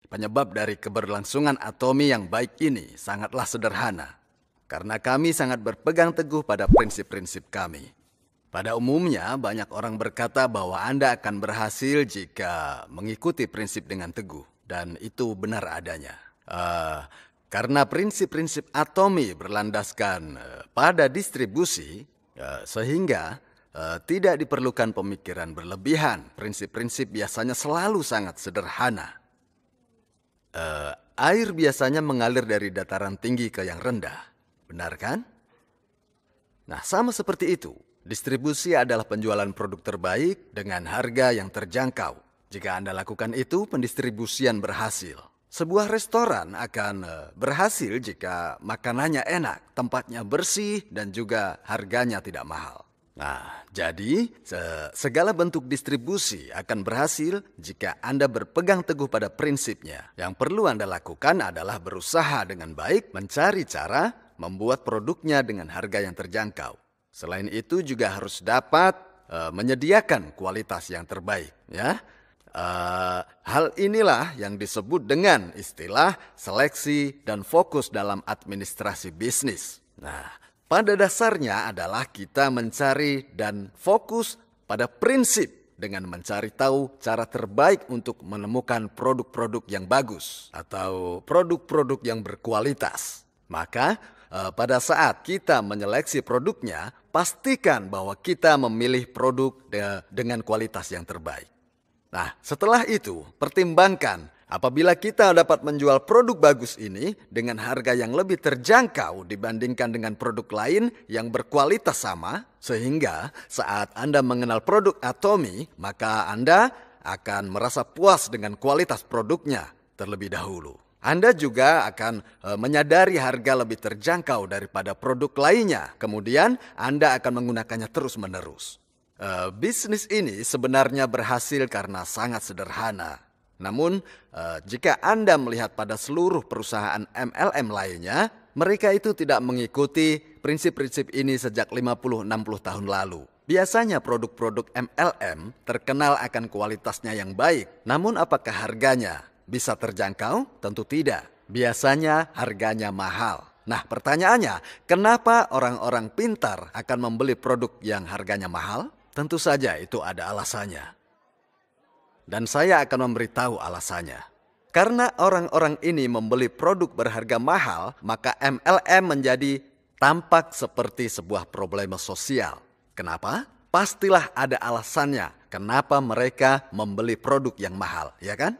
Penyebab dari keberlangsungan Atomi yang baik ini sangatlah sederhana, karena kami sangat berpegang teguh pada prinsip-prinsip kami. Pada umumnya, banyak orang berkata bahwa Anda akan berhasil jika mengikuti prinsip dengan teguh, dan itu benar adanya. Karena prinsip-prinsip Atomi berlandaskan pada distribusi, sehingga tidak diperlukan pemikiran berlebihan. Prinsip-prinsip biasanya selalu sangat sederhana. Air biasanya mengalir dari dataran tinggi ke yang rendah, benar kan? Nah, sama seperti itu, distribusi adalah penjualan produk terbaik dengan harga yang terjangkau. Jika Anda lakukan itu, pendistribusian berhasil. Sebuah restoran akan berhasil jika makanannya enak, tempatnya bersih, dan juga harganya tidak mahal. Nah, jadi segala bentuk distribusi akan berhasil jika Anda berpegang teguh pada prinsipnya. Yang perlu Anda lakukan adalah berusaha dengan baik mencari cara membuat produknya dengan harga yang terjangkau. Selain itu juga harus dapat menyediakan kualitas yang terbaik. Ya, hal inilah yang disebut dengan istilah seleksi dan fokus dalam administrasi bisnis. Nah, pada dasarnya adalah kita mencari dan fokus pada prinsip dengan mencari tahu cara terbaik untuk menemukan produk-produk yang bagus atau produk-produk yang berkualitas. Maka pada saat kita menyeleksi produknya, pastikan bahwa kita memilih produk dengan kualitas yang terbaik. Nah, setelah itu pertimbangkan apabila kita dapat menjual produk bagus ini dengan harga yang lebih terjangkau dibandingkan dengan produk lain yang berkualitas sama, sehingga saat Anda mengenal produk Atomi, maka Anda akan merasa puas dengan kualitas produknya terlebih dahulu. Anda juga akan menyadari harga lebih terjangkau daripada produk lainnya. Kemudian Anda akan menggunakannya terus-menerus. Bisnis ini sebenarnya berhasil karena sangat sederhana. Namun, jika Anda melihat pada seluruh perusahaan MLM lainnya, mereka itu tidak mengikuti prinsip-prinsip ini sejak 50-60 tahun lalu. Biasanya produk-produk MLM terkenal akan kualitasnya yang baik. Namun apakah harganya bisa terjangkau? Tentu tidak. Biasanya harganya mahal. Nah, pertanyaannya, kenapa orang-orang pintar akan membeli produk yang harganya mahal? Tentu saja itu ada alasannya. Dan saya akan memberitahu alasannya. Karena orang-orang ini membeli produk berharga mahal, maka MLM menjadi tampak seperti sebuah problema sosial. Kenapa? Pastilah ada alasannya kenapa mereka membeli produk yang mahal, ya kan?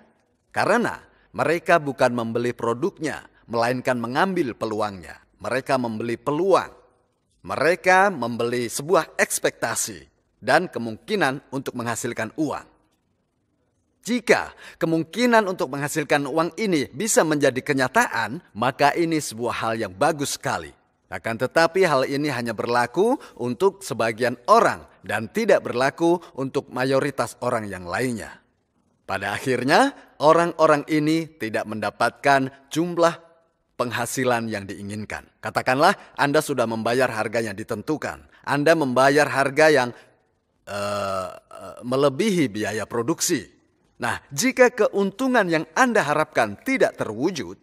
Karena mereka bukan membeli produknya, melainkan mengambil peluangnya. Mereka membeli peluang. Mereka membeli sebuah ekspektasi dan kemungkinan untuk menghasilkan uang. Jika kemungkinan untuk menghasilkan uang ini bisa menjadi kenyataan, maka ini sebuah hal yang bagus sekali. Akan tetapi hal ini hanya berlaku untuk sebagian orang dan tidak berlaku untuk mayoritas orang yang lainnya. Pada akhirnya, orang-orang ini tidak mendapatkan jumlah penghasilan yang diinginkan. Katakanlah Anda sudah membayar harga yang ditentukan. Anda membayar harga yang melebihi biaya produksi. Nah, jika keuntungan yang Anda harapkan tidak terwujud,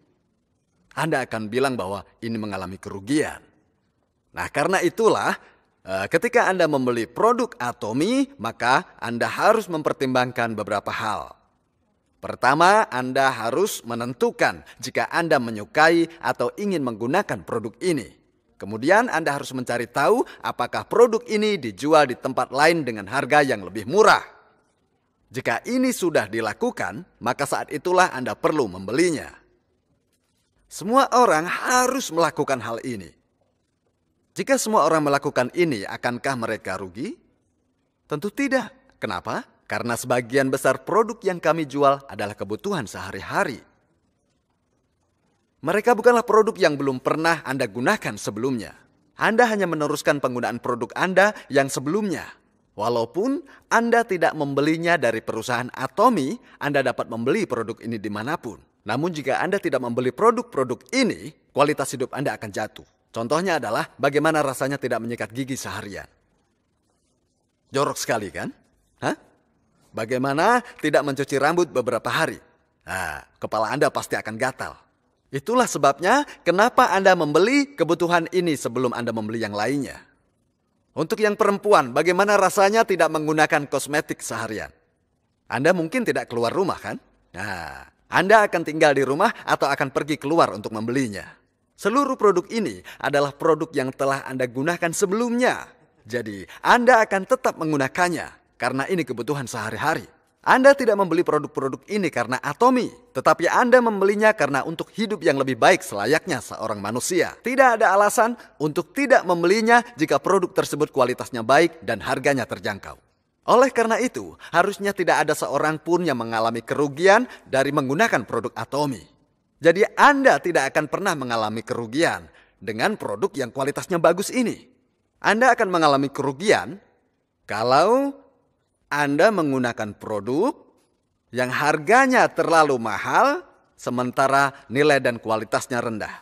Anda akan bilang bahwa ini mengalami kerugian. Nah, karena itulah ketika Anda membeli produk Atomi, maka Anda harus mempertimbangkan beberapa hal. Pertama, Anda harus menentukan jika Anda menyukai atau ingin menggunakan produk ini. Kemudian Anda harus mencari tahu apakah produk ini dijual di tempat lain dengan harga yang lebih murah. Jika ini sudah dilakukan, maka saat itulah Anda perlu membelinya. Semua orang harus melakukan hal ini. Jika semua orang melakukan ini, akankah mereka rugi? Tentu tidak. Kenapa? Karena sebagian besar produk yang kami jual adalah kebutuhan sehari-hari. Mereka bukanlah produk yang belum pernah Anda gunakan sebelumnya. Anda hanya meneruskan penggunaan produk Anda yang sebelumnya. Walaupun Anda tidak membelinya dari perusahaan Atomi, Anda dapat membeli produk ini dimanapun. Namun jika Anda tidak membeli produk-produk ini, kualitas hidup Anda akan jatuh. Contohnya adalah bagaimana rasanya tidak menyikat gigi seharian. Jorok sekali kan? Hah? Bagaimana tidak mencuci rambut beberapa hari? Nah, kepala Anda pasti akan gatal. Itulah sebabnya kenapa Anda membeli kebutuhan ini sebelum Anda membeli yang lainnya. Untuk yang perempuan, bagaimana rasanya tidak menggunakan kosmetik seharian? Anda mungkin tidak keluar rumah kan? Nah, Anda akan tinggal di rumah atau akan pergi keluar untuk membelinya. Seluruh produk ini adalah produk yang telah Anda gunakan sebelumnya. Jadi, Anda akan tetap menggunakannya karena ini kebutuhan sehari-hari. Anda tidak membeli produk-produk ini karena atomi, tetapi Anda membelinya karena untuk hidup yang lebih baik selayaknya seorang manusia. Tidak ada alasan untuk tidak membelinya jika produk tersebut kualitasnya baik dan harganya terjangkau. Oleh karena itu, harusnya tidak ada seorang pun yang mengalami kerugian dari menggunakan produk atomi. Jadi Anda tidak akan pernah mengalami kerugian dengan produk yang kualitasnya bagus ini. Anda akan mengalami kerugian kalau Anda menggunakan produk yang harganya terlalu mahal, sementara nilai dan kualitasnya rendah.